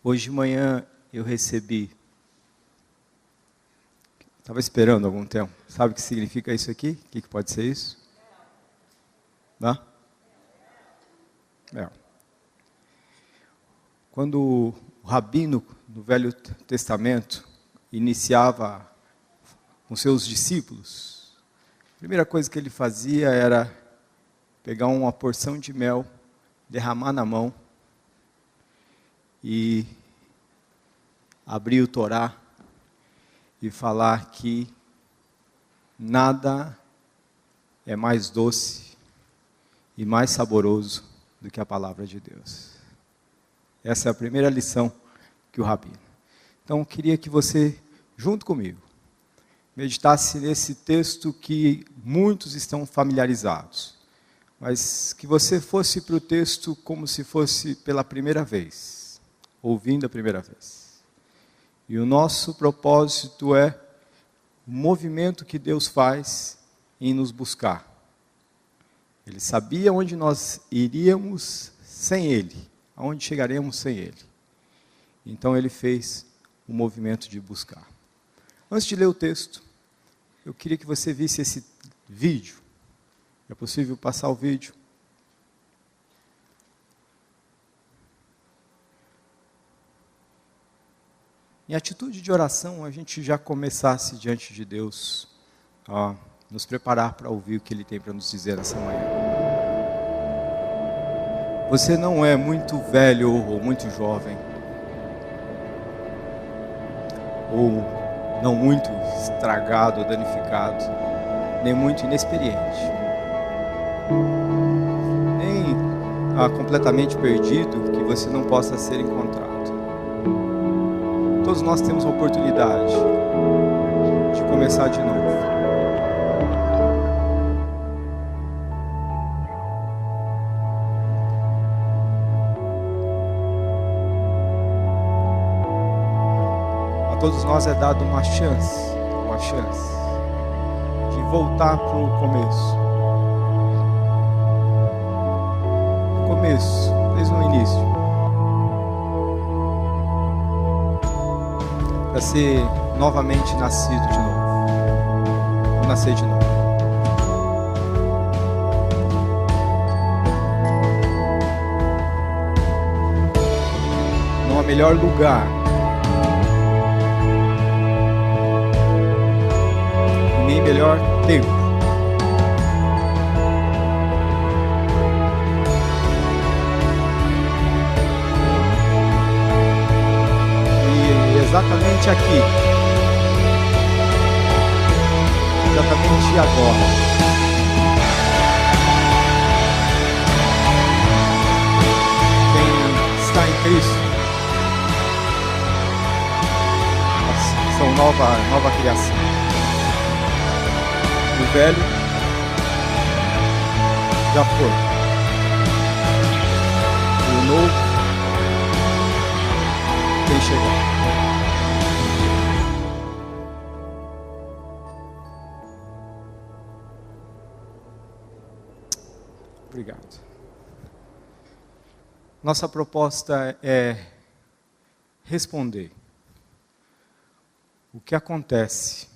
Hoje de manhã eu recebi, estava esperando algum tempo, sabe o que significa isso aqui? O que pode ser isso? Não? É. Quando o rabino do Velho Testamento iniciava com seus discípulos, a primeira coisa que ele fazia era pegar uma porção de mel, derramar na mão e abrir o Torá e falar que nada é mais doce e mais saboroso do que a palavra de Deus. Essa é a primeira lição que o rabino. Então, eu queria que você, junto comigo, meditasse nesse texto que muitos estão familiarizados, mas que você fosse para o texto como se fosse pela primeira vez, ouvindo a primeira vez. E o nosso propósito é o movimento que Deus faz em nos buscar. Ele sabia onde nós iríamos sem Ele, aonde chegaremos sem Ele. Então Ele fez o movimento de buscar. Antes de ler o texto, eu queria que você visse esse vídeo. É possível passar o vídeo? Em atitude de oração, a gente já começasse diante de Deus a nos preparar para ouvir o que Ele tem para nos dizer nessa manhã. Você não é muito velho ou muito jovem, ou não muito estragado ou danificado, nem muito inexperiente, nem completamente perdido que você não possa ser encontrado. Todos nós temos a oportunidade de começar de novo. A todos nós é dado uma chance de voltar para o começo. Desde o início. Para ser novamente nascido de novo. Vou nascer de novo. Não há melhor lugar nem melhor tempo exatamente aqui, exatamente agora. Quem está em Cristo são nova criação. O velho já foi, e o novo tem chegado. Obrigado. Nossa proposta é responder o que acontece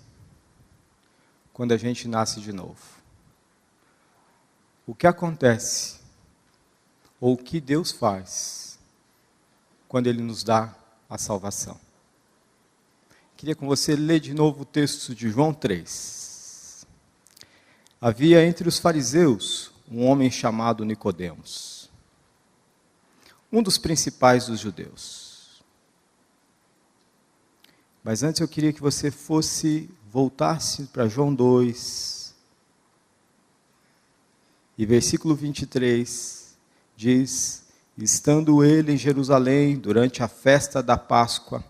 quando a gente nasce de novo. o que acontece, ou o que Deus faz, quando Ele nos dá a salvação. Queria com você ler de novo o texto de João 3. Havia entre os fariseus um homem chamado Nicodemos, um dos principais dos judeus. Mas antes eu queria que você voltasse para João 2, e versículo 23 diz: estando ele em Jerusalém durante a festa da Páscoa,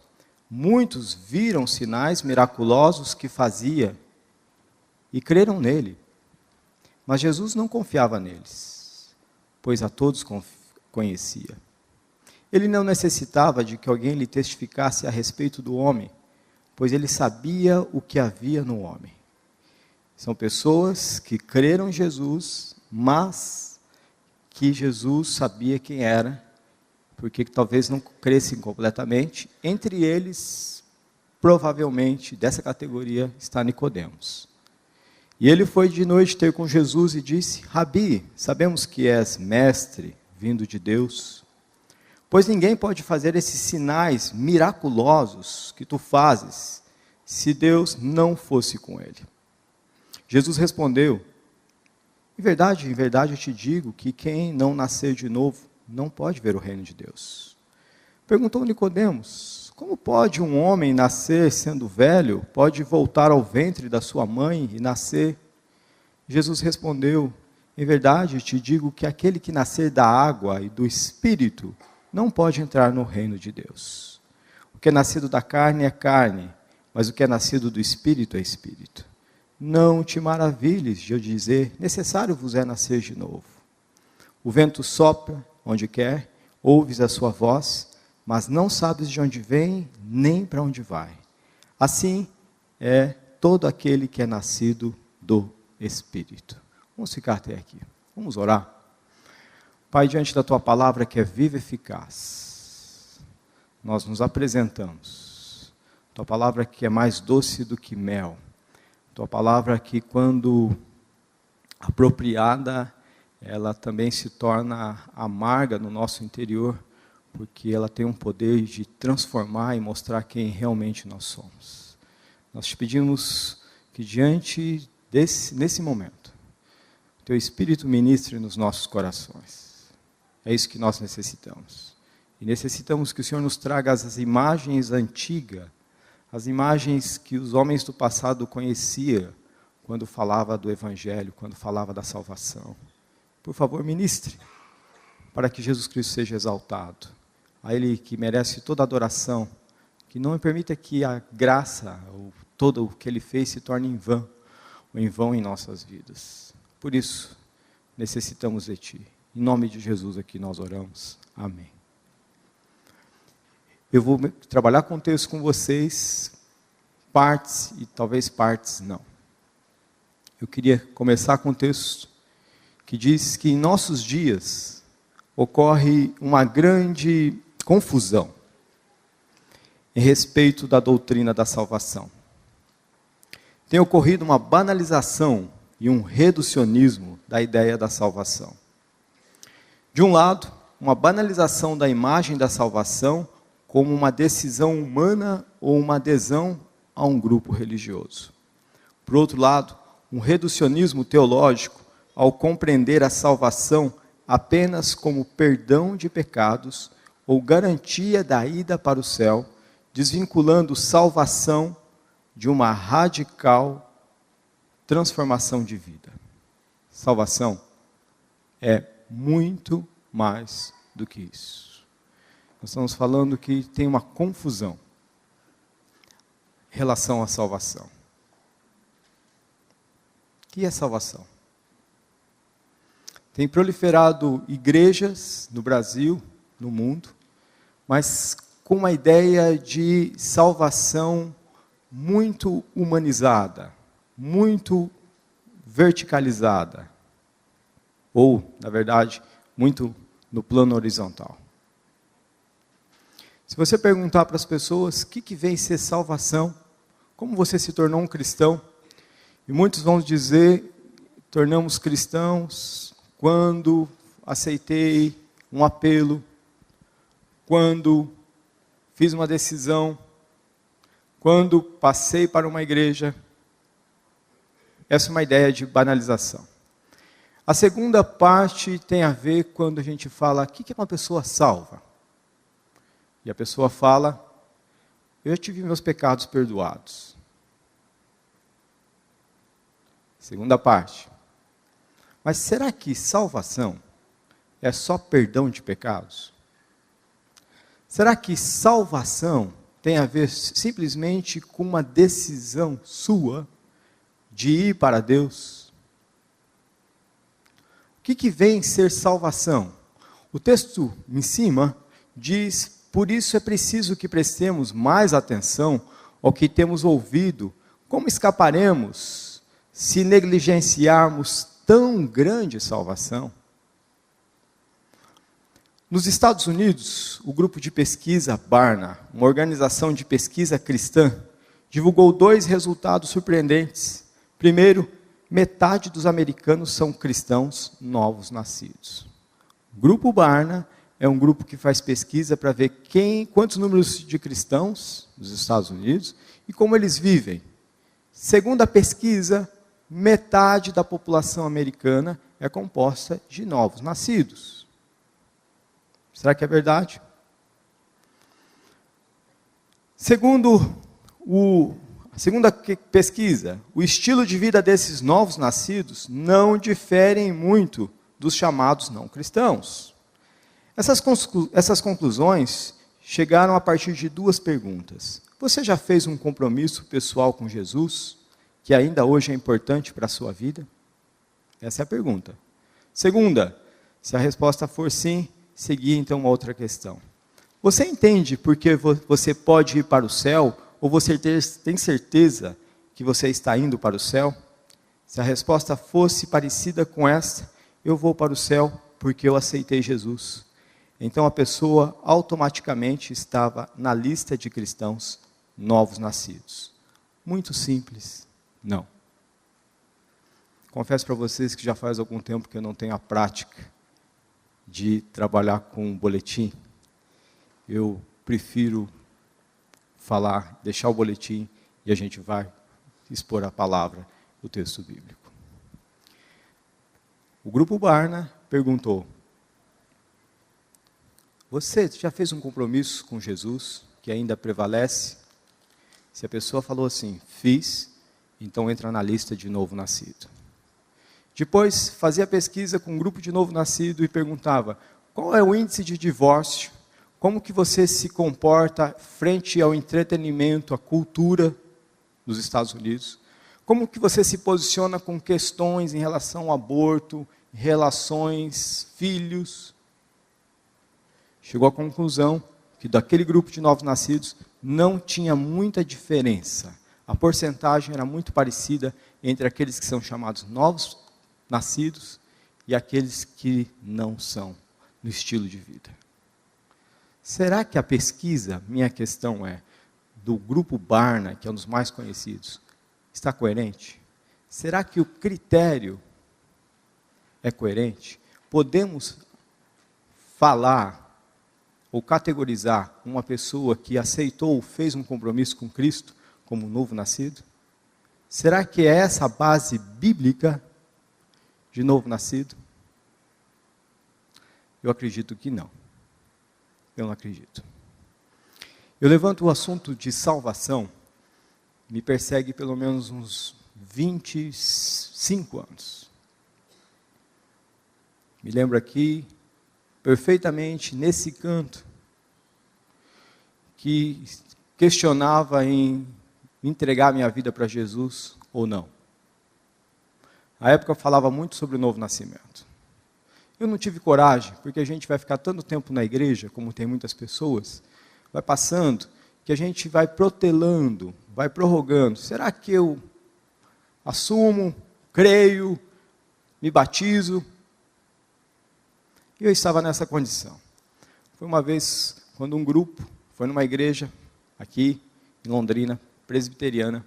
muitos viram sinais miraculosos que fazia e creram nele. Mas Jesus não confiava neles, pois a todos conhecia. Ele não necessitava de que alguém lhe testificasse a respeito do homem, pois ele sabia o que havia no homem. São pessoas que creram em Jesus, mas que Jesus sabia quem era, porque talvez não crescem completamente. Entre eles, provavelmente, dessa categoria, está Nicodemos. E ele foi de noite ter com Jesus e disse: Rabi, sabemos que és mestre, vindo de Deus, pois ninguém pode fazer esses sinais miraculosos que tu fazes, se Deus não fosse com ele. Jesus respondeu: em verdade eu te digo que quem não nascer de novo não pode ver o reino de Deus. Perguntou Nicodemos: como pode um homem nascer sendo velho? Pode voltar ao ventre da sua mãe e nascer? Jesus respondeu: em verdade eu te digo que aquele que nascer da água e do Espírito não pode entrar no reino de Deus. O que é nascido da carne é carne, mas o que é nascido do Espírito é Espírito. Não te maravilhes de eu dizer: necessário vos é nascer de novo. O vento sopra onde quer, ouves a sua voz, mas não sabes de onde vem, nem para onde vai. Assim é todo aquele que é nascido do Espírito. Vamos ficar até aqui. Vamos orar. Pai, diante da tua palavra que é viva e eficaz, nós nos apresentamos. Tua palavra que é mais doce do que mel. Tua palavra que, quando apropriada, ela também se torna amarga no nosso interior, porque ela tem um poder de transformar e mostrar quem realmente nós somos. Nós te pedimos que nesse momento, teu Espírito ministre nos nossos corações. É isso que nós necessitamos. E necessitamos que o Senhor nos traga as imagens antigas, as imagens que os homens do passado conheciam quando falava do Evangelho, quando falava da salvação. Por favor, ministre, para que Jesus Cristo seja exaltado. A Ele que merece toda a adoração, que não permita que a graça, ou todo o que Ele fez, se torne em vão em nossas vidas. Por isso, necessitamos de Ti. Em nome de Jesus aqui nós oramos. Amém. Eu vou trabalhar com o texto com vocês, partes e talvez partes não. Eu queria começar com um texto que diz que em nossos dias ocorre uma grande confusão em respeito da doutrina da salvação. Tem ocorrido uma banalização e um reducionismo da ideia da salvação. De um lado, uma banalização da imagem da salvação como uma decisão humana ou uma adesão a um grupo religioso. Por outro lado, um reducionismo teológico ao compreender a salvação apenas como perdão de pecados ou garantia da ida para o céu, desvinculando salvação de uma radical transformação de vida. Salvação é muito mais do que isso. Nós estamos falando que tem uma confusão em relação à salvação. O que é salvação? Tem proliferado igrejas no Brasil, no mundo, mas com uma ideia de salvação muito humanizada, muito verticalizada, ou, na verdade, muito no plano horizontal. Se você perguntar para as pessoas o que vem ser salvação, como você se tornou um cristão, e muitos vão dizer: tornamos cristãos quando aceitei um apelo, quando fiz uma decisão, quando passei para uma igreja. Essa é uma ideia de banalização. A segunda parte tem a ver quando a gente fala, o que é uma pessoa salva? E a pessoa fala, eu já tive meus pecados perdoados. Segunda parte. Mas será que salvação é só perdão de pecados? Será que salvação tem a ver simplesmente com uma decisão sua de ir para Deus? O que vem ser salvação? O texto em cima diz, por isso é preciso que prestemos mais atenção ao que temos ouvido. Como escaparemos se negligenciarmos tão grande salvação? Nos Estados Unidos, o grupo de pesquisa Barna, uma organização de pesquisa cristã, divulgou 2 resultados surpreendentes. Primeiro, metade dos americanos são cristãos novos nascidos. O grupo Barna é um grupo que faz pesquisa para ver quantos números de cristãos nos Estados Unidos e como eles vivem. Segundo a pesquisa, metade da população americana é composta de novos nascidos. Será que é verdade? Segundo a segunda pesquisa, o estilo de vida desses novos nascidos não diferem muito dos chamados não cristãos. Essas conclusões chegaram a partir de 2 perguntas. Você já fez um compromisso pessoal com Jesus, que ainda hoje é importante para a sua vida? Essa é a pergunta. Segunda, se a resposta for sim, seguir então uma outra questão. Você entende por que você pode ir para o céu, ou você tem certeza que você está indo para o céu? Se a resposta fosse parecida com esta, eu vou para o céu porque eu aceitei Jesus. Então a pessoa automaticamente estava na lista de cristãos novos nascidos. Muito simples, não. Confesso para vocês que já faz algum tempo que eu não tenho a prática de trabalhar com boletim. Eu prefiro deixar o boletim e a gente vai expor a palavra, o texto bíblico. O grupo Barna perguntou, você já fez um compromisso com Jesus que ainda prevalece? Se a pessoa falou assim, fiz, então entra na lista de novo nascido. Depois fazia pesquisa com um grupo de novo nascido e perguntava, qual é o índice de divórcio? Como que você se comporta frente ao entretenimento, à cultura dos Estados Unidos? Como que você se posiciona com questões em relação ao aborto, relações, filhos? Chegou à conclusão que daquele grupo de novos nascidos não tinha muita diferença. A porcentagem era muito parecida entre aqueles que são chamados novos nascidos e aqueles que não são no estilo de vida. Será que a pesquisa, minha questão é, do grupo Barna, que é um dos mais conhecidos, está coerente? Será que o critério é coerente? Podemos falar ou categorizar uma pessoa que aceitou ou fez um compromisso com Cristo como novo nascido? Será que é essa a base bíblica de novo nascido? Eu acredito que não. Eu não acredito. Eu levanto o assunto de salvação, me persegue pelo menos uns 25 anos. Me lembro aqui, perfeitamente, nesse canto, que questionava em entregar minha vida para Jesus ou não. Na época eu falava muito sobre o novo nascimento. Eu não tive coragem, porque a gente vai ficar tanto tempo na igreja, como tem muitas pessoas, vai passando, que a gente vai protelando, vai prorrogando. Será que eu assumo, creio, me batizo? E eu estava nessa condição. Foi uma vez, quando um grupo foi numa igreja, aqui em Londrina, presbiteriana,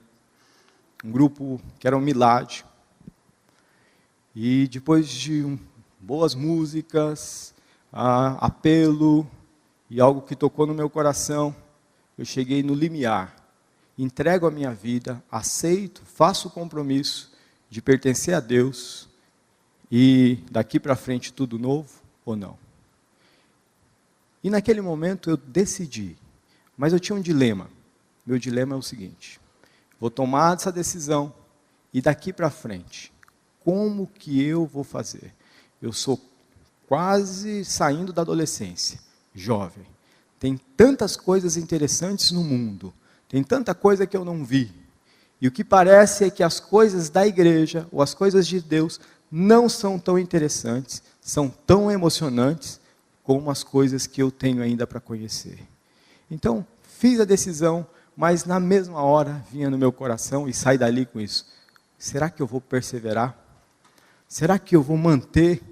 um grupo que era um milagre. E depois de boas músicas, apelo e algo que tocou no meu coração. Eu cheguei no limiar. Entrego a minha vida, aceito, faço o compromisso de pertencer a Deus e daqui para frente tudo novo ou não. E naquele momento eu decidi, mas eu tinha um dilema. Meu dilema é o seguinte: vou tomar essa decisão e daqui para frente, como que eu vou fazer? Eu sou quase saindo da adolescência, jovem. Tem tantas coisas interessantes no mundo, tem tanta coisa que eu não vi. E o que parece é que as coisas da igreja, ou as coisas de Deus, não são tão interessantes, são tão emocionantes, como as coisas que eu tenho ainda para conhecer. Então, fiz a decisão, mas na mesma hora vinha no meu coração, e saí dali com isso: será que eu vou perseverar? Será que eu vou manter?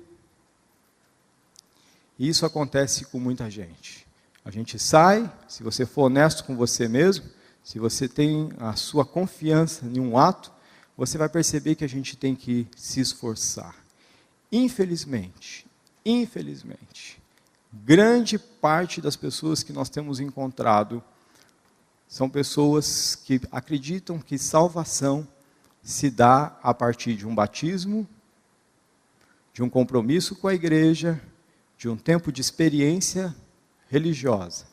E isso acontece com muita gente. A gente sai, se você for honesto com você mesmo, se você tem a sua confiança em um ato, você vai perceber que a gente tem que se esforçar. Infelizmente, grande parte das pessoas que nós temos encontrado são pessoas que acreditam que salvação se dá a partir de um batismo, de um compromisso com a igreja, de um tempo de experiência religiosa.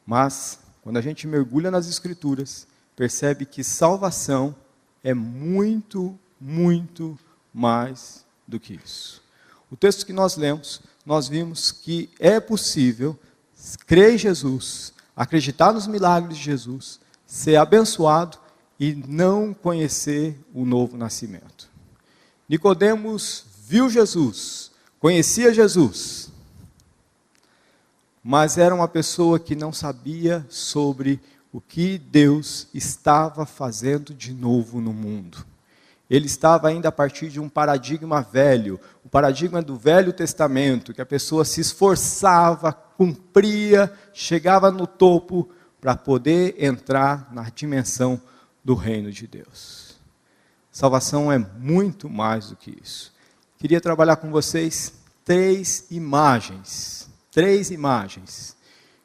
Mas, quando a gente mergulha nas Escrituras, percebe que salvação é muito, muito mais do que isso. O texto que nós lemos, nós vimos que é possível crer em Jesus, acreditar nos milagres de Jesus, ser abençoado e não conhecer o novo nascimento. Nicodemos viu Jesus, conhecia Jesus, mas era uma pessoa que não sabia sobre o que Deus estava fazendo de novo no mundo. Ele estava ainda a partir de um paradigma velho, o paradigma do Velho Testamento, que a pessoa se esforçava, cumpria, chegava no topo para poder entrar na dimensão do reino de Deus. Salvação é muito mais do que isso. Queria trabalhar com vocês três imagens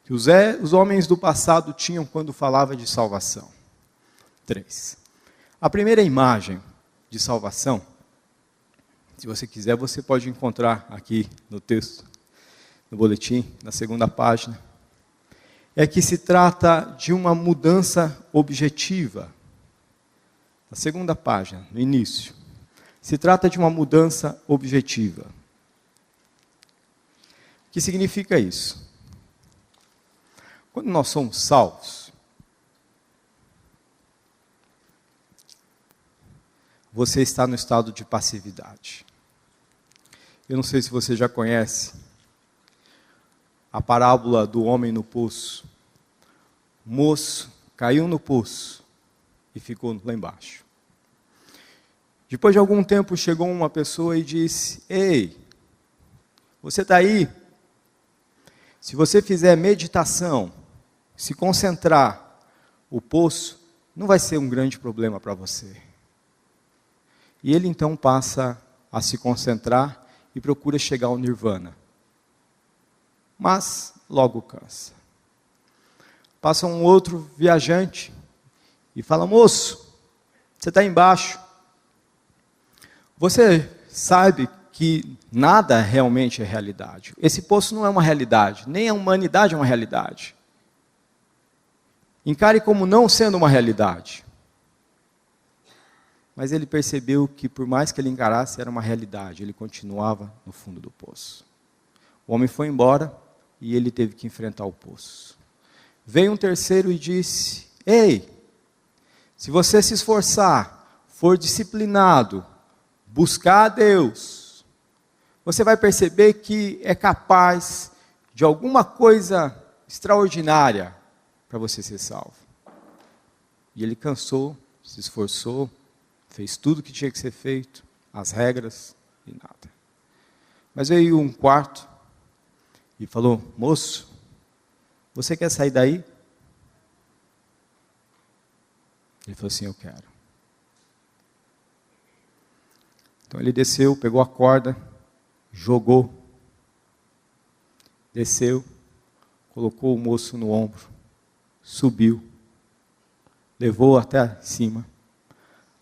que os homens do passado tinham quando falava de salvação. 3. A primeira imagem de salvação, se você quiser, você pode encontrar aqui no texto, no boletim, na segunda página, é que se trata de uma mudança objetiva. Na segunda página, no início, se trata de uma mudança objetiva. O que significa isso? Quando nós somos salvos, você está no estado de passividade. Eu não sei se você já conhece a parábola do homem no poço. O moço caiu no poço e ficou lá embaixo. Depois de algum tempo chegou uma pessoa e disse: ei, você está aí? Se você fizer meditação, se concentrar, o poço não vai ser um grande problema para você. E ele então passa a se concentrar e procura chegar ao nirvana. Mas logo cansa. Passa um outro viajante e fala: moço, você está embaixo. Você sabe que nada realmente é realidade. Esse poço não é uma realidade, nem a humanidade é uma realidade. Encare como não sendo uma realidade. Mas ele percebeu que por mais que ele encarasse, era uma realidade, ele continuava no fundo do poço. O homem foi embora e ele teve que enfrentar o poço. Veio um terceiro e disse: ei, se você se esforçar, for disciplinado, buscar a Deus, você vai perceber que é capaz de alguma coisa extraordinária para você ser salvo. E ele cansou, se esforçou, fez tudo o que tinha que ser feito, as regras e nada. Mas veio um quarto e falou: moço, você quer sair daí? Ele falou assim: eu quero. Então ele desceu, pegou a corda, jogou, desceu, colocou o moço no ombro, subiu, levou até cima,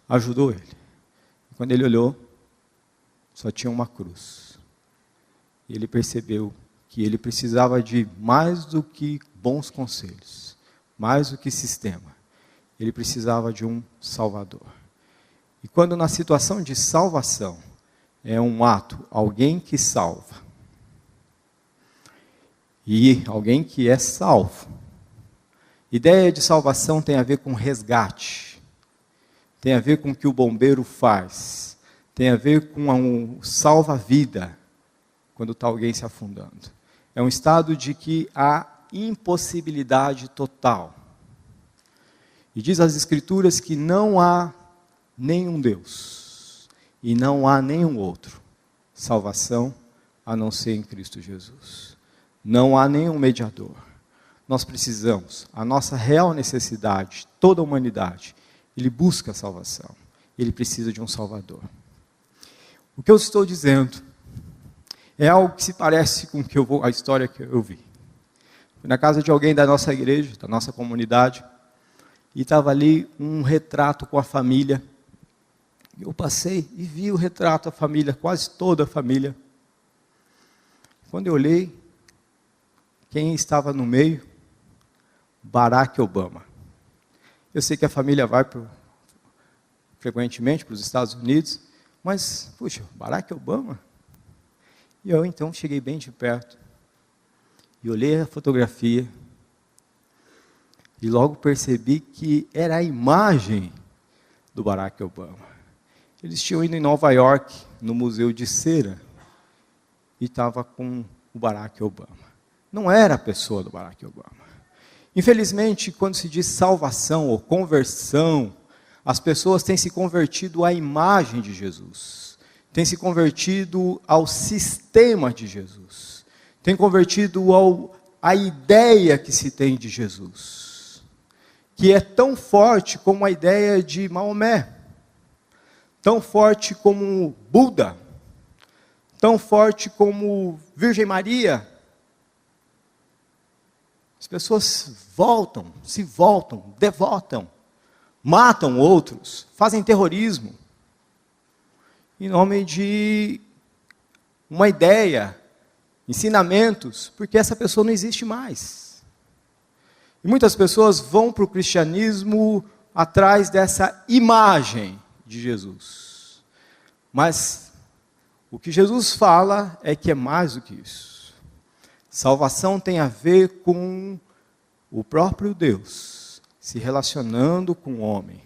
ajudou ele. Quando ele olhou, só tinha uma cruz. E ele percebeu que ele precisava de mais do que bons conselhos, mais do que sistema. Ele precisava de um Salvador. E quando na situação de salvação, é um ato, alguém que salva, e alguém que é salvo. Ideia de salvação tem a ver com resgate, tem a ver com o que o bombeiro faz, tem a ver com um salva-vida, quando está alguém se afundando. É um estado de que há impossibilidade total. E diz as Escrituras que não há nenhum Deus, e não há nenhum outro salvação, a não ser em Cristo Jesus. Não há nenhum mediador. Nós precisamos, a nossa real necessidade, toda a humanidade, ele busca a salvação, ele precisa de um Salvador. O que eu estou dizendo é algo que se parece com a história que eu vi. Fui na casa de alguém da nossa igreja, da nossa comunidade, e estava ali um retrato com a família. Eu passei e vi o retrato da família, quase toda a família. Quando eu olhei, quem estava no meio? Barack Obama. Eu sei que a família vai frequentemente para os Estados Unidos, mas, puxa, Barack Obama? E eu então cheguei bem de perto, e olhei a fotografia, e logo percebi que era a imagem do Barack Obama. Eles tinham ido em Nova York, no Museu de Cera, e estava com o Barack Obama. Não era a pessoa do Barack Obama. Infelizmente, quando se diz salvação ou conversão, as pessoas têm se convertido à imagem de Jesus, têm se convertido ao sistema de Jesus, têm convertido à ideia que se tem de Jesus, que é tão forte como a ideia de Maomé, tão forte como Buda, tão forte como Virgem Maria. As pessoas se voltam, devotam, matam outros, fazem terrorismo, em nome de uma ideia, ensinamentos, porque essa pessoa não existe mais. E muitas pessoas vão para o cristianismo atrás dessa imagem de Jesus. Mas o que Jesus fala é que é mais do que isso. Salvação tem a ver com o próprio Deus se relacionando com o homem,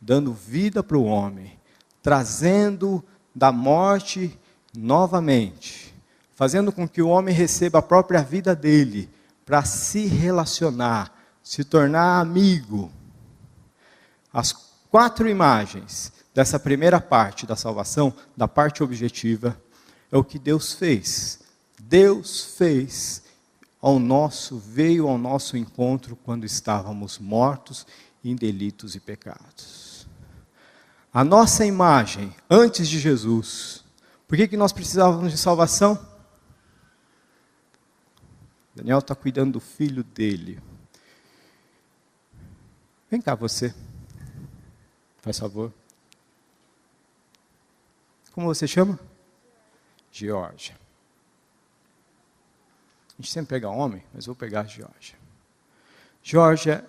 dando vida para o homem, trazendo da morte novamente, fazendo com que o homem receba a própria vida dele, para se relacionar, se tornar amigo. As 4 imagens dessa primeira parte da salvação, da parte objetiva, é o que Deus fez. Deus fez veio ao nosso encontro quando estávamos mortos em delitos e pecados. A nossa imagem, antes de Jesus, por que nós precisávamos de salvação? Daniel está cuidando do filho dele. Vem cá você, faz favor. Como você chama? Georgia. A gente sempre pega homem, mas vou pegar Georgia. Georgia,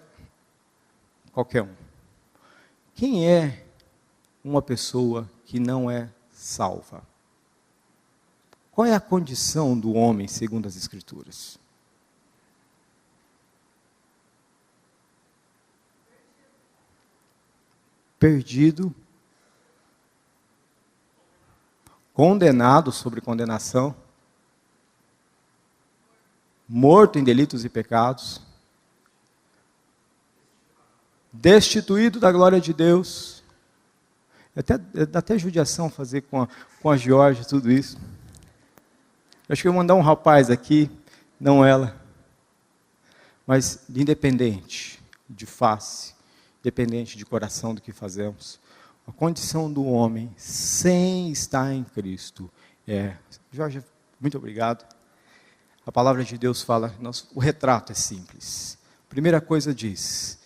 qualquer um. Quem é uma pessoa que não é salva? Qual é a condição do homem segundo as Escrituras? Perdido, condenado sobre condenação, morto em delitos e pecados, destituído da glória de Deus. Dá até judiação fazer com a Georgia tudo isso. Eu acho que eu vou mandar um rapaz aqui, não ela, mas independente de face, independente de coração do que fazemos. A condição do homem sem estar em Cristo é... Jorge, muito obrigado. A palavra de Deus fala, o retrato é simples. Primeira coisa diz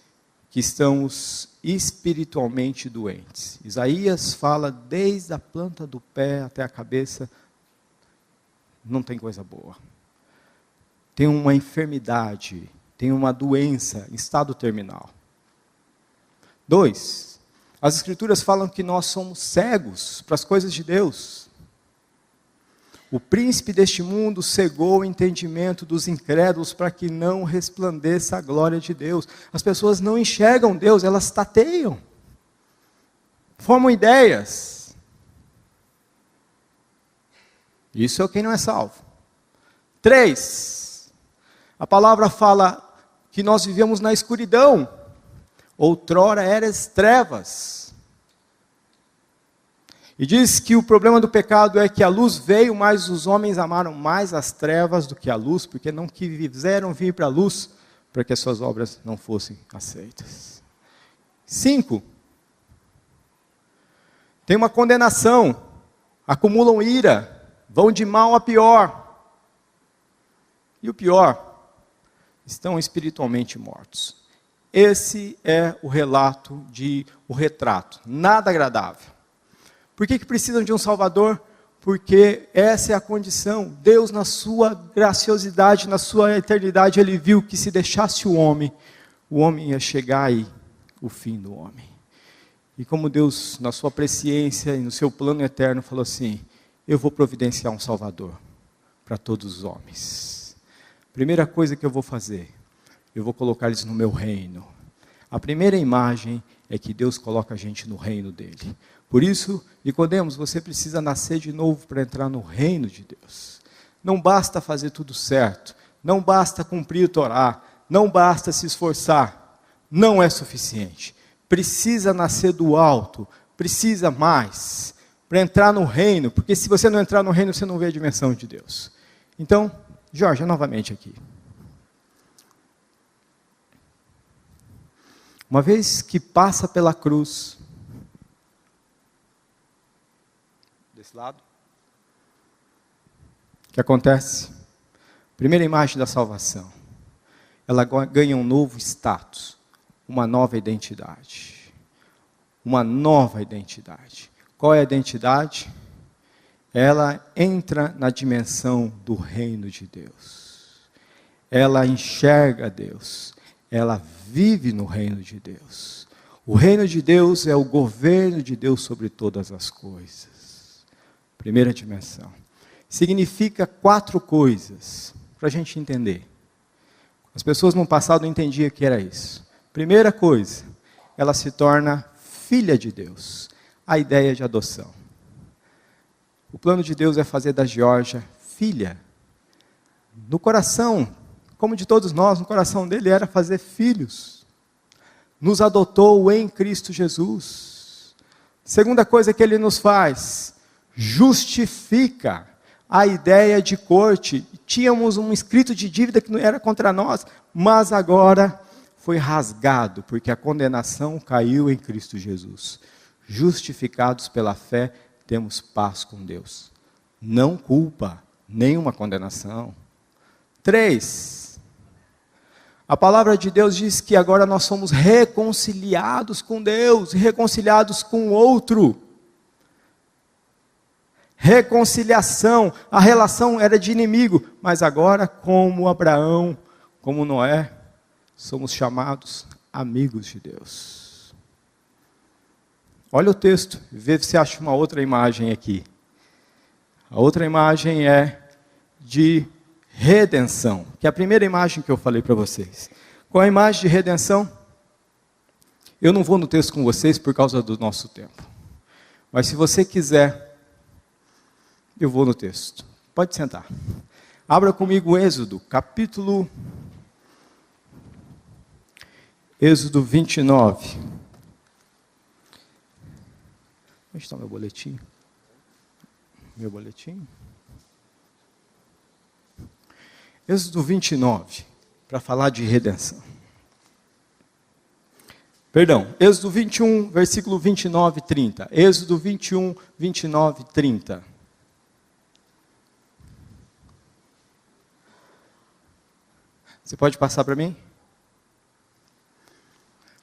que estamos espiritualmente doentes. Isaías fala desde a planta do pé até a cabeça, não tem coisa boa. Tem uma enfermidade, tem uma doença em estado terminal. 2, as Escrituras falam que nós somos cegos para as coisas de Deus. O príncipe deste mundo cegou o entendimento dos incrédulos para que não resplandeça a glória de Deus. As pessoas não enxergam Deus, elas tateiam, formam ideias. Isso é quem não é salvo. 3, a palavra fala que nós vivemos na escuridão. Outrora eras trevas. E diz que o problema do pecado é que a luz veio, mas os homens amaram mais as trevas do que a luz, porque não quiseram vir para a luz, para que as suas obras não fossem aceitas. 5, tem uma condenação, acumulam ira, vão de mal a pior. E o pior, estão espiritualmente mortos. Esse é o retrato, nada agradável. Por que precisam de um Salvador? Porque essa é a condição. Deus, na sua graciosidade, na sua eternidade, Ele viu que se deixasse o homem ia chegar aí, o fim do homem. E como Deus, na sua presciência e no seu plano eterno, falou assim, eu vou providenciar um Salvador para todos os homens. Primeira coisa que eu vou fazer, eu vou colocar eles no meu reino. A primeira imagem é que Deus coloca a gente no reino dele. Por isso, Nicodemos, você precisa nascer de novo para entrar no reino de Deus. Não basta fazer tudo certo, não basta cumprir o Torá, não basta se esforçar, não é suficiente. Precisa nascer do alto, precisa mais, para entrar no reino, porque se você não entrar no reino, você não vê a dimensão de Deus. Então, Jorge, novamente aqui. Uma vez que passa pela cruz, desse lado, o que acontece? Primeira imagem da salvação, ela ganha um novo status, uma nova identidade. Uma nova identidade. Qual é a identidade? Ela entra na dimensão do reino de Deus. Ela enxerga Deus. Ela vive no reino de Deus. O reino de Deus é o governo de Deus sobre todas as coisas. Primeira dimensão. Significa 4 coisas, para a gente entender. As pessoas no passado não entendiam que era isso. Primeira coisa, ela se torna filha de Deus. A ideia de adoção. O plano de Deus é fazer da Geórgia filha. No coração, como de todos nós, no coração dele era fazer filhos. Nos adotou em Cristo Jesus. Segunda coisa que ele nos faz, justifica a ideia de corte. Tínhamos um escrito de dívida que não era contra nós, mas agora foi rasgado, porque a condenação caiu em Cristo Jesus. Justificados pela fé, temos paz com Deus. Não culpa, nenhuma condenação. 3, a palavra de Deus diz que agora nós somos reconciliados com Deus, reconciliados com o outro. Reconciliação, a relação era de inimigo, mas agora, como Abraão, como Noé, somos chamados amigos de Deus. Olha o texto, vê se você acha uma outra imagem aqui. A outra imagem é de redenção, que é a primeira imagem que eu falei para vocês. Qual é a imagem de redenção? Eu não vou no texto com vocês por causa do nosso tempo. Mas se você quiser, eu vou no texto. Pode sentar. Abra comigo Êxodo, capítulo... Êxodo 29. Onde está o meu boletim? Meu boletim? Êxodo 29, para falar de redenção. Perdão, Êxodo 21, versículo 29 e 30. Êxodo 21, 29 e 30. Você pode passar para mim?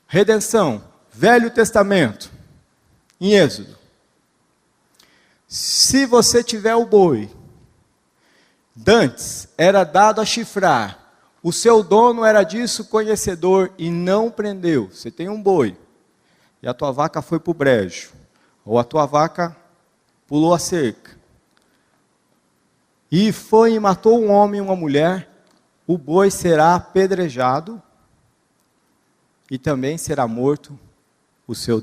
Redenção, Velho Testamento, em Êxodo. Se você tiver o boi, dantes era dado a chifrar, o seu dono era disso conhecedor e não prendeu. Você tem um boi, e a tua vaca foi para o brejo, ou a tua vaca pulou a cerca, e foi e matou um homem e uma mulher, o boi será apedrejado, e também será morto o seu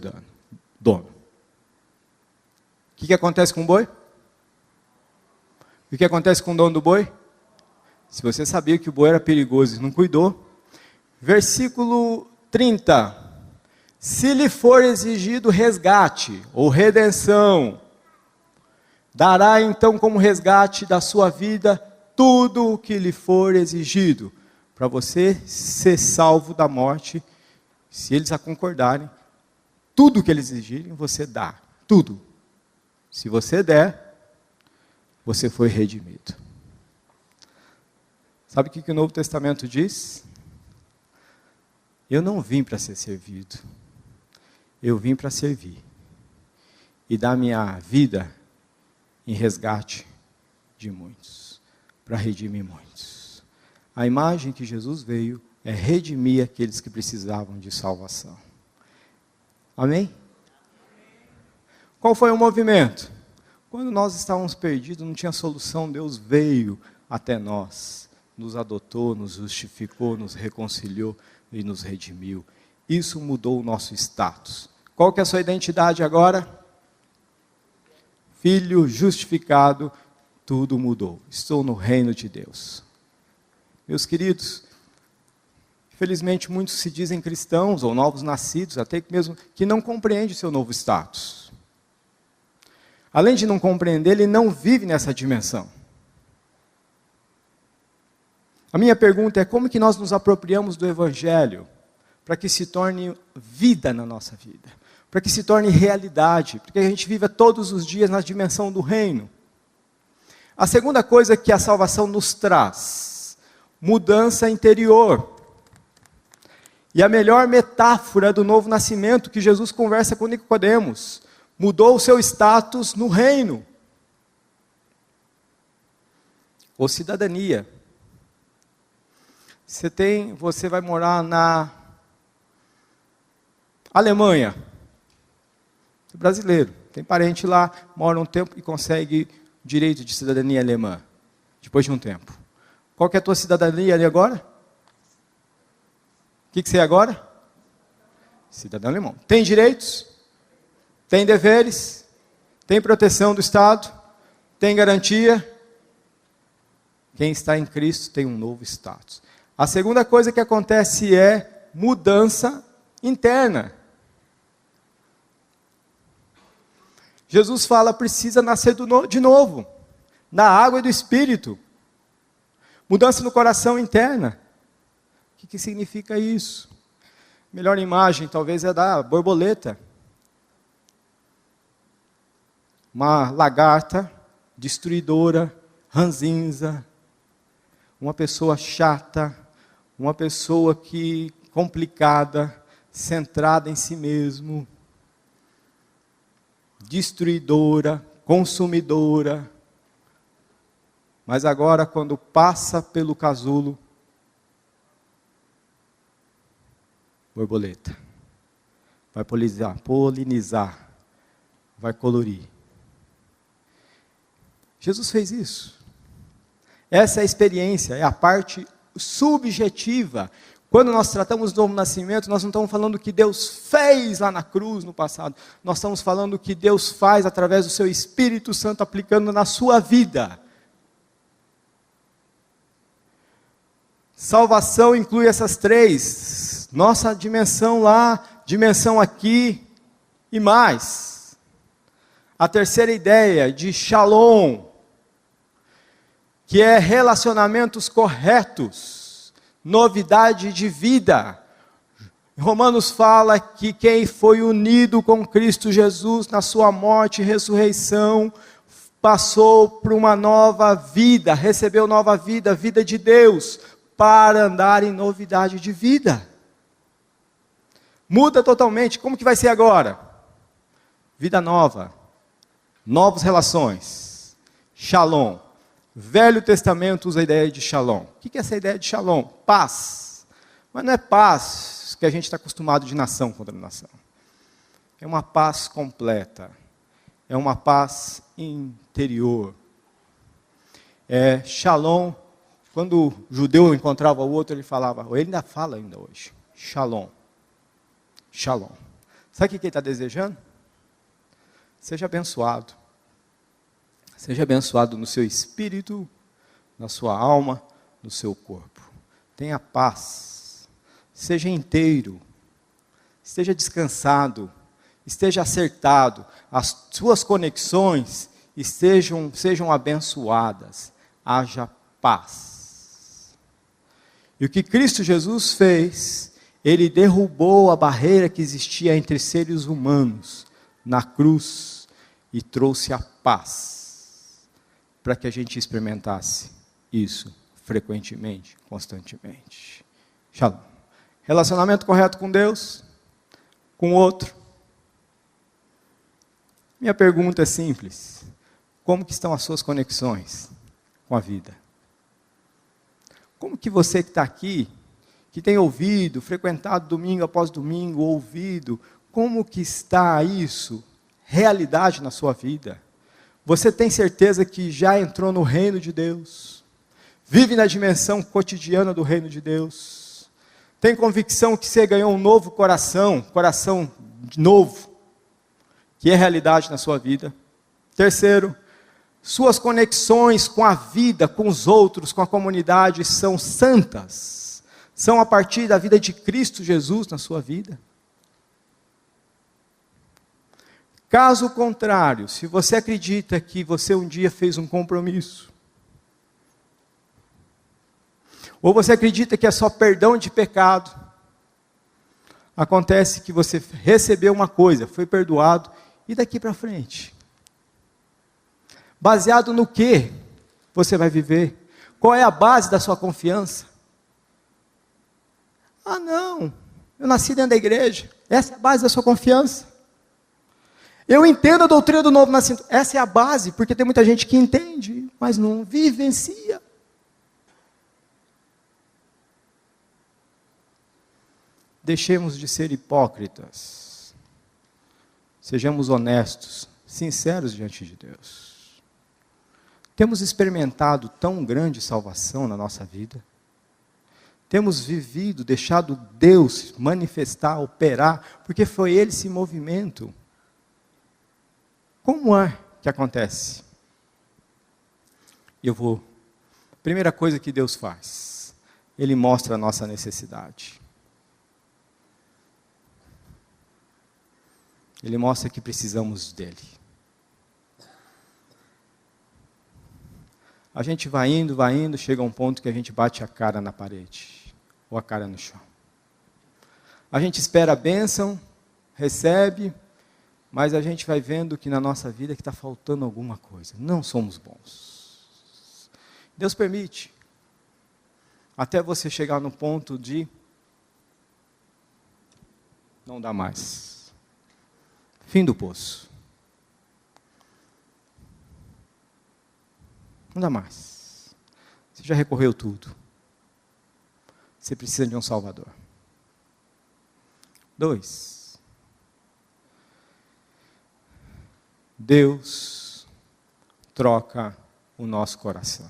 dono. O que acontece com o boi? O que acontece com o dono do boi? Se você sabia que o boi era perigoso e não cuidou. Versículo 30. Se lhe for exigido resgate ou redenção, dará então como resgate da sua vida tudo o que lhe for exigido, para você ser salvo da morte. Se eles a concordarem, tudo o que eles exigirem, você dá, tudo. Se você der, você foi redimido. Sabe o que o Novo Testamento diz? Eu não vim para ser servido, eu vim para servir e dar minha vida em resgate de muitos, para redimir muitos. A imagem que Jesus veio é redimir aqueles que precisavam de salvação. Amém? Qual foi o movimento? Quando nós estávamos perdidos, não tinha solução, Deus veio até nós, nos adotou, nos justificou, nos reconciliou e nos redimiu. Isso mudou o nosso status. Qual que é a sua identidade agora? Filho justificado, tudo mudou. Estou no reino de Deus. Meus queridos, infelizmente muitos se dizem cristãos ou novos nascidos, até mesmo que não compreendem seu novo status. Além de não compreender, ele não vive nessa dimensão. A minha pergunta é como que nós nos apropriamos do Evangelho para que se torne vida na nossa vida, para que se torne realidade, para que a gente viva todos os dias na dimensão do reino. A segunda coisa que a salvação nos traz, mudança interior. E a melhor metáfora do novo nascimento que Jesus conversa com Nicodemos, mudou o seu status no reino. Ou cidadania. Você vai morar na Alemanha. Você é brasileiro, tem parente lá, mora um tempo e consegue direito de cidadania alemã, depois de um tempo. Qual que é a tua cidadania ali agora? O que você é agora? Cidadão alemão. Tem direitos? Tem deveres? Tem proteção do Estado? Tem garantia? Quem está em Cristo tem um novo status. A segunda coisa que acontece é mudança interna. Jesus fala, precisa nascer de novo, na água e do Espírito. Mudança no coração interna. O que significa isso? Melhor imagem talvez é da borboleta. Uma lagarta, destruidora, ranzinza, uma pessoa chata, uma pessoa complicada, centrada em si mesmo, destruidora, consumidora. Mas agora, quando passa pelo casulo, borboleta, vai polinizar, vai colorir. Jesus fez isso. Essa é a experiência, é a parte subjetiva. Quando nós tratamos do novo nascimento, nós não estamos falando o que Deus fez lá na cruz no passado. Nós estamos falando o que Deus faz através do seu Espírito Santo aplicando na sua vida. Salvação inclui essas três. Nossa dimensão lá, dimensão aqui e mais. A terceira ideia de Shalom, que é relacionamentos corretos, novidade de vida, Romanos fala que quem foi unido com Cristo Jesus na sua morte e ressurreição, passou por uma nova vida, recebeu nova vida, vida de Deus, para andar em novidade de vida. Muda totalmente. Como que vai ser agora? Vida nova, novas relações, shalom. Velho Testamento usa a ideia de shalom. O que é essa ideia de shalom? Paz. Mas não é paz que a gente está acostumado de nação contra nação. É uma paz completa. É uma paz interior. É shalom. Quando o judeu encontrava o outro, ele falava, ou ele ainda fala ainda hoje, shalom. Shalom. Sabe o que ele está desejando? Seja abençoado. Seja abençoado no seu espírito, na sua alma, no seu corpo. Tenha paz. Seja inteiro. Esteja descansado. Esteja acertado. As suas conexões sejam abençoadas. Haja paz. E o que Cristo Jesus fez, Ele derrubou a barreira que existia entre seres humanos na cruz e trouxe a paz para que a gente experimentasse isso frequentemente, constantemente. Shalom. Relacionamento correto com Deus, com o outro. Minha pergunta é simples. Como que estão as suas conexões com a vida? Como que você que está aqui, que tem ouvido, frequentado domingo após domingo, ouvido, como que está isso, realidade na sua vida? Você tem certeza que já entrou no reino de Deus? Vive na dimensão cotidiana do reino de Deus? Tem convicção que você ganhou um novo coração novo, que é realidade na sua vida? Terceiro, suas conexões com a vida, com os outros, com a comunidade são santas? São a partir da vida de Cristo Jesus na sua vida? Caso contrário, se você acredita que você um dia fez um compromisso, ou você acredita que é só perdão de pecado, acontece que você recebeu uma coisa, foi perdoado, e daqui para frente? Baseado no que você vai viver? Qual é a base da sua confiança? Ah não, eu nasci dentro da igreja, essa é a base da sua confiança. Eu entendo a doutrina do novo nascimento. Essa é a base, porque tem muita gente que entende, mas não vivencia. Deixemos de ser hipócritas. Sejamos honestos, sinceros diante de Deus. Temos experimentado tão grande salvação na nossa vida? Temos vivido, deixado Deus manifestar, operar, porque foi Ele esse movimento. Como é que acontece? Primeira coisa que Deus faz, Ele mostra a nossa necessidade. Ele mostra que precisamos dEle. A gente vai indo, chega a um ponto que a gente bate a cara na parede, ou a cara no chão. A gente espera a bênção, recebe, mas a gente vai vendo que na nossa vida que está faltando alguma coisa. Não somos bons. Deus permite. Até você chegar no ponto de não dá mais. Fim do poço. Não dá mais. Você já recorreu tudo. Você precisa de um Salvador. 2. Deus troca o nosso coração.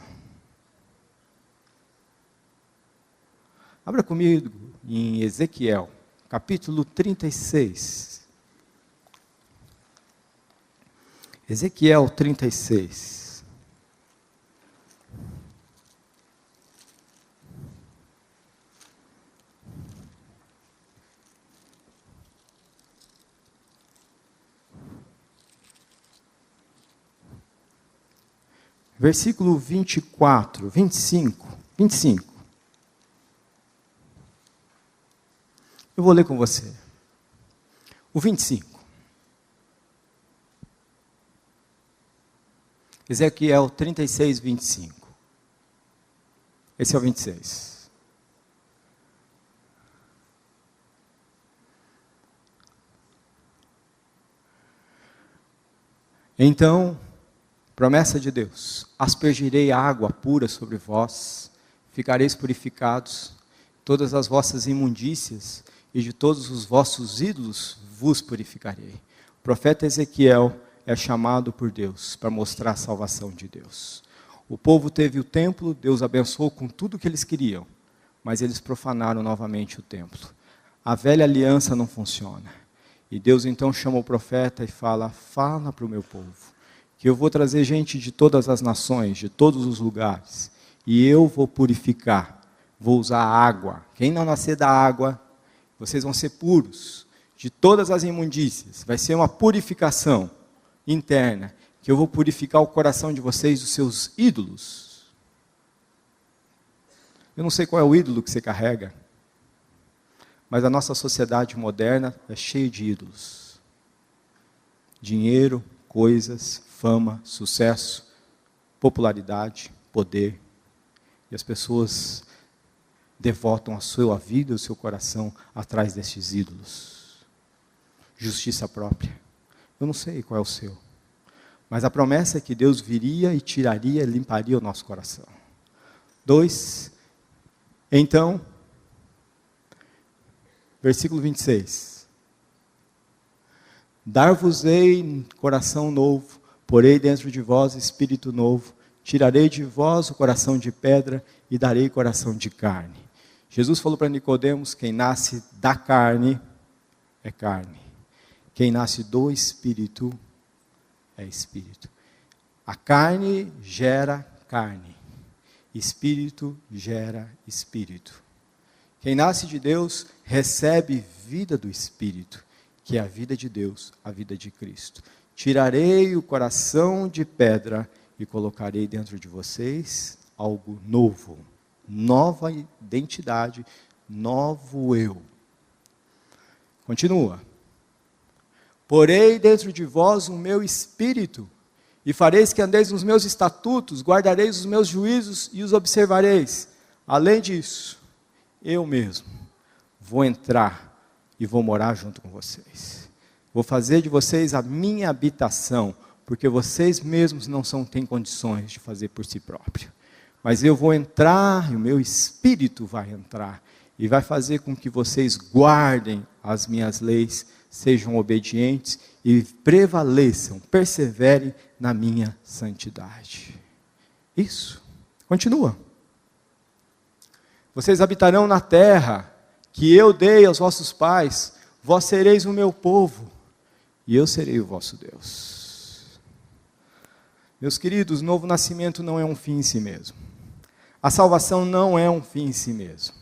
Abra comigo em Ezequiel, capítulo 36. Ezequiel 36. Versículo 24, 25. Eu vou ler com você. O 25. Ezequiel 36, 25. Esse é o 26. Então, promessa de Deus: aspergirei água pura sobre vós, ficareis purificados, todas as vossas imundícias e de todos os vossos ídolos vos purificarei. O profeta Ezequiel é chamado por Deus para mostrar a salvação de Deus. O povo teve o templo, Deus abençoou com tudo o que eles queriam, mas eles profanaram novamente o templo. A velha aliança não funciona. E Deus então chama o profeta e fala para o meu povo, que eu vou trazer gente de todas as nações, de todos os lugares, e eu vou purificar, vou usar água. Quem não nascer da água, vocês vão ser puros, de todas as imundícias. Vai ser uma purificação interna, que eu vou purificar o coração de vocês dos seus ídolos. Eu não sei qual é o ídolo que você carrega, mas a nossa sociedade moderna é cheia de ídolos. Dinheiro, coisas, fama, sucesso, popularidade, poder. E as pessoas devotam a sua vida, o seu coração atrás destes ídolos. Justiça própria. Eu não sei qual é o seu. Mas a promessa é que Deus viria e tiraria, limparia o nosso coração. 2. Então, versículo 26. Dar-vos-ei coração novo, porei dentro de vós espírito novo, tirarei de vós o coração de pedra e darei coração de carne. Jesus falou para Nicodemos: quem nasce da carne é carne. Quem nasce do espírito é espírito. A carne gera carne. Espírito gera espírito. Quem nasce de Deus recebe vida do Espírito, que é a vida de Deus, a vida de Cristo. Tirarei o coração de pedra e colocarei dentro de vocês algo novo. Nova identidade, novo eu. Continua. Porei dentro de vós o meu espírito, e fareis que andeis nos meus estatutos, guardareis os meus juízos e os observareis. Além disso, eu mesmo vou entrar e vou morar junto com vocês. Vou fazer de vocês a minha habitação, porque vocês mesmos não têm condições de fazer por si próprio. Mas eu vou entrar, e o meu espírito vai entrar, e vai fazer com que vocês guardem as minhas leis, sejam obedientes e prevaleçam, perseverem na minha santidade. Isso. Continua. Vocês habitarão na terra que eu dei aos vossos pais, vós sereis o meu povo, e eu serei o vosso Deus. Meus queridos, o novo nascimento não é um fim em si mesmo. A salvação não é um fim em si mesmo.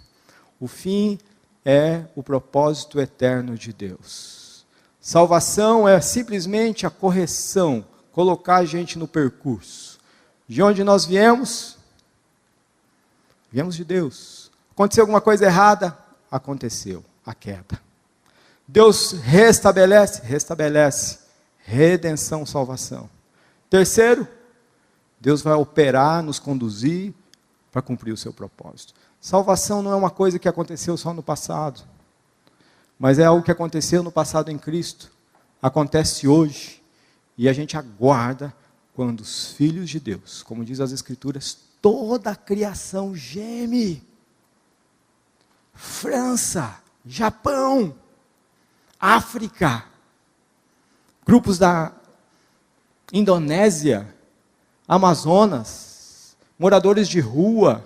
O fim é o propósito eterno de Deus. Salvação é simplesmente a correção, colocar a gente no percurso. De onde nós viemos? Viemos de Deus. Aconteceu alguma coisa errada? Aconteceu, a queda. Deus restabelece? Restabelece. Redenção, salvação. Terceiro, Deus vai operar, nos conduzir para cumprir o seu propósito. Salvação não é uma coisa que aconteceu só no passado, mas é algo que aconteceu no passado em Cristo, acontece hoje, e a gente aguarda quando os filhos de Deus, como diz as Escrituras, toda a criação geme. França, Japão, África, grupos da Indonésia, Amazonas, moradores de rua,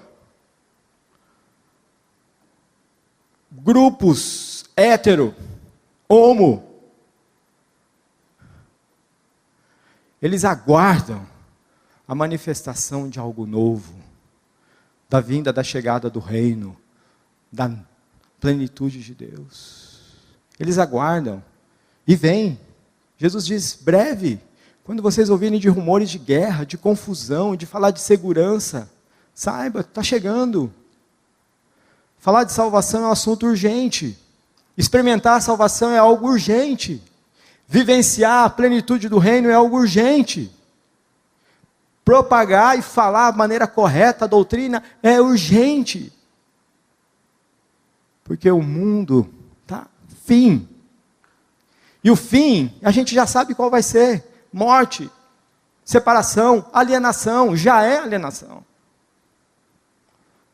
grupos hétero, homo, eles aguardam a manifestação de algo novo, da vinda, da chegada do reino, da plenitude de Deus. Eles aguardam e vem. Jesus diz, breve, quando vocês ouvirem de rumores de guerra, de confusão, de falar de segurança, saiba, está chegando. Falar de salvação é um assunto urgente. Experimentar a salvação é algo urgente. Vivenciar a plenitude do reino é algo urgente. Propagar e falar de maneira correta a doutrina é urgente. Porque o mundo está fim. E o fim, a gente já sabe qual vai ser. Morte, separação, alienação, já é alienação.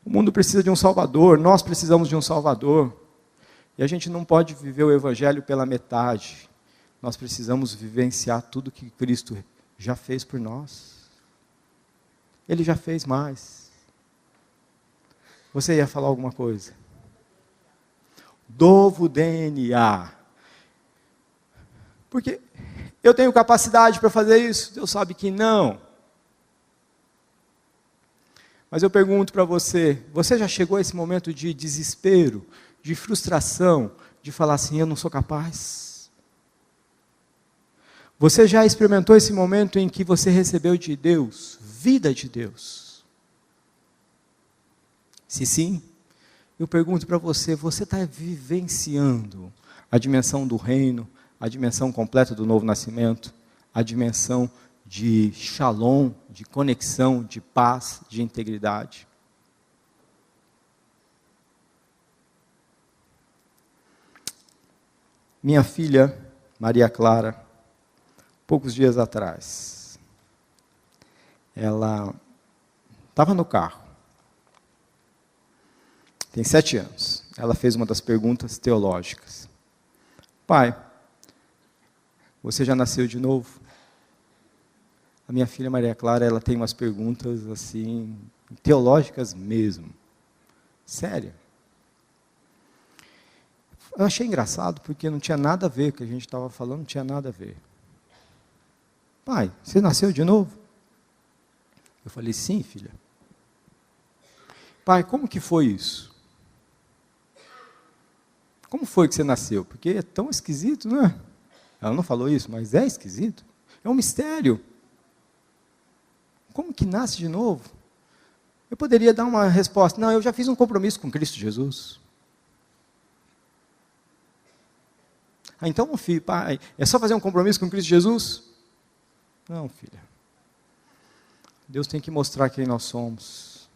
O mundo precisa de um Salvador, nós precisamos de um Salvador. E a gente não pode viver o Evangelho pela metade. Nós precisamos vivenciar tudo que Cristo já fez por nós. Ele já fez mais. Você ia falar alguma coisa? Novo DNA. Porque eu tenho capacidade para fazer isso? Deus sabe que não. Mas eu pergunto para você, você já chegou a esse momento de desespero, de frustração, de falar assim, eu não sou capaz? Você já experimentou esse momento em que você recebeu de Deus, vida de Deus? Se sim, eu pergunto para você, você está vivenciando a dimensão do reino, a dimensão completa do novo nascimento, a dimensão de shalom, de conexão, de paz, de integridade? Minha filha, Maria Clara, poucos dias atrás, ela estava no carro, tem 7 anos, ela fez uma das perguntas teológicas. Pai, você já nasceu de novo? A minha filha Maria Clara, ela tem umas perguntas assim, teológicas mesmo. Sério. Eu achei engraçado porque não tinha nada a ver, o que a gente estava falando não tinha nada a ver. Pai, você nasceu de novo? Eu falei, sim, filha. Pai, como que foi isso? Como foi que você nasceu? Porque é tão esquisito, não é? Ela não falou isso, mas é esquisito. É um mistério. Como que nasce de novo? Eu poderia dar uma resposta, não, eu já fiz um compromisso com Cristo Jesus. Ah, então, filho, pai, é só fazer um compromisso com Cristo Jesus? Não, filha. Deus tem que mostrar quem nós somos.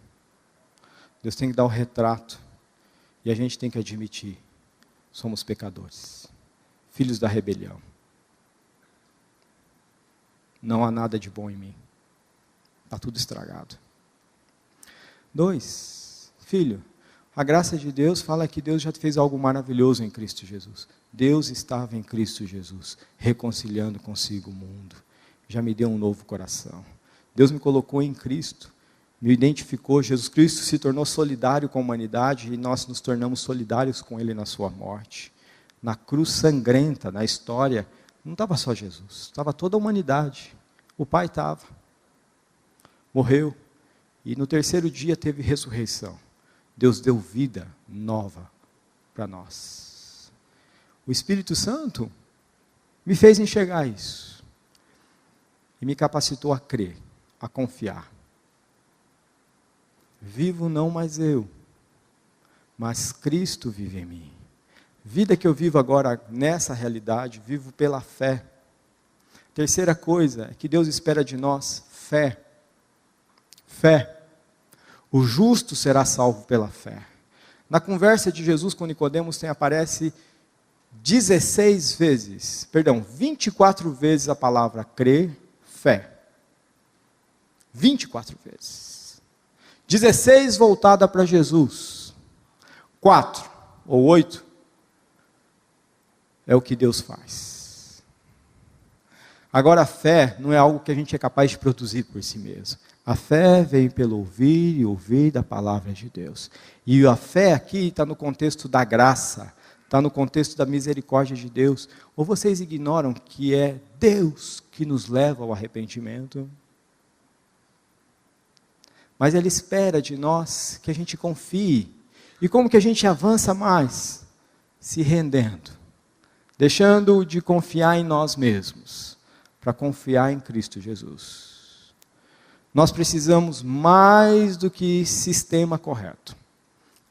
Deus tem que dar o retrato. E a gente tem que admitir, somos pecadores, filhos da rebelião. Não há nada de bom em mim. Está tudo estragado. 2, filho, a graça de Deus fala que Deus já fez algo maravilhoso em Cristo Jesus. Deus estava em Cristo Jesus, reconciliando consigo o mundo. Já me deu um novo coração. Deus me colocou em Cristo, me identificou. Jesus Cristo se tornou solidário com a humanidade e nós nos tornamos solidários com Ele na sua morte. Na cruz sangrenta, na história, não estava só Jesus, estava toda a humanidade. O Pai estava. Morreu. E no 3º dia teve ressurreição. Deus deu vida nova para nós. O Espírito Santo me fez enxergar isso. E me capacitou a crer, a confiar. Vivo não mais eu, mas Cristo vive em mim. Vida que eu vivo agora nessa realidade, vivo pela fé. Terceira coisa é que Deus espera de nós fé. Fé. O justo será salvo pela fé. Na conversa de Jesus com Nicodemos aparece 24 vezes a palavra crer, fé. 24 vezes. 16 voltada para Jesus. 4 ou 8 é o que Deus faz. Agora a fé não é algo que a gente é capaz de produzir por si mesmo. A fé vem pelo ouvir e ouvir da palavra de Deus. E a fé aqui está no contexto da graça, está no contexto da misericórdia de Deus. Ou vocês ignoram que é Deus que nos leva ao arrependimento? Mas Ele espera de nós que a gente confie. E como que a gente avança mais? Se rendendo. Deixando de confiar em nós mesmos, para confiar em Cristo Jesus. Nós precisamos mais do que sistema correto.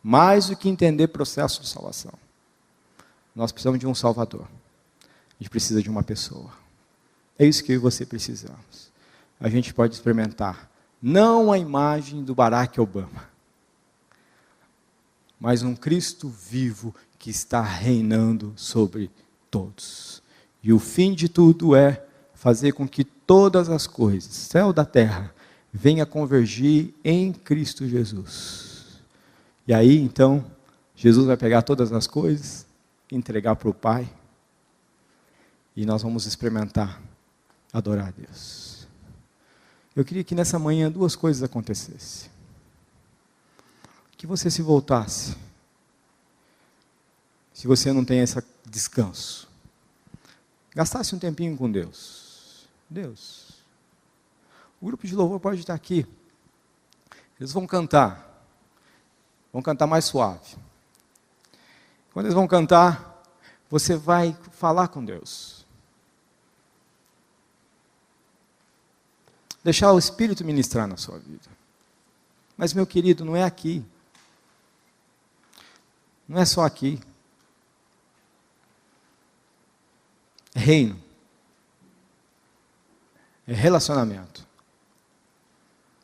Mais do que entender processo de salvação. Nós precisamos de um Salvador. A gente precisa de uma pessoa. É isso que eu e você precisamos. A gente pode experimentar, não a imagem do Barack Obama, mas um Cristo vivo que está reinando sobre todos. E o fim de tudo é fazer com que todas as coisas, céu da terra, venha convergir em Cristo Jesus. E aí, então, Jesus vai pegar todas as coisas, entregar para o Pai, e nós vamos experimentar adorar a Deus. Eu queria que nessa manhã duas coisas acontecessem. Que você se voltasse, se você não tem esse descanso, gastasse um tempinho com Deus. Deus, o grupo de louvor pode estar aqui, eles vão cantar mais suave. Quando eles vão cantar, você vai falar com Deus. Deixar o Espírito ministrar na sua vida. Mas, meu querido, não é aqui. Não é só aqui. É reino. É relacionamento.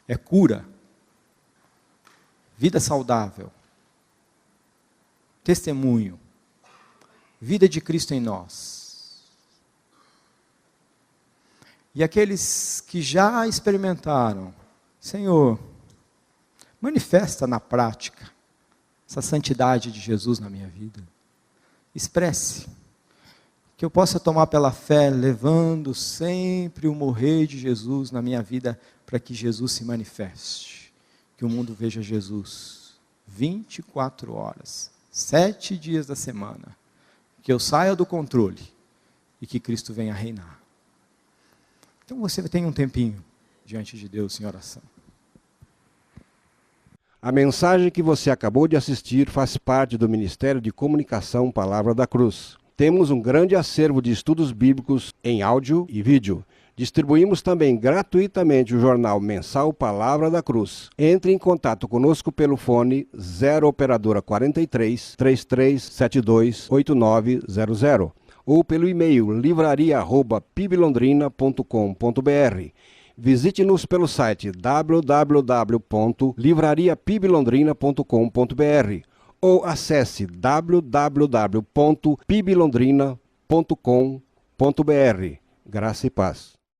É cura. Vida saudável. Testemunho. Vida de Cristo em nós. E aqueles que já experimentaram, Senhor, manifesta na prática essa santidade de Jesus na minha vida. Expresse. Que eu possa tomar pela fé, levando sempre o morrer de Jesus na minha vida, para que Jesus se manifeste. Que o mundo veja Jesus 24 horas, 7 dias da semana. Que eu saia do controle e que Cristo venha reinar. Então você tem um tempinho diante de Deus em oração. A mensagem que você acabou de assistir faz parte do Ministério de Comunicação Palavra da Cruz. Temos um grande acervo de estudos bíblicos em áudio e vídeo. Distribuímos também gratuitamente o jornal mensal Palavra da Cruz. Entre em contato conosco pelo fone 0 operadora 43 3372 8900 ou pelo e-mail livraria@piblondrina.com.br. Visite-nos pelo site www.livrariapiblondrina.com.br ou acesse www.piblondrina.com.br. Graça e paz.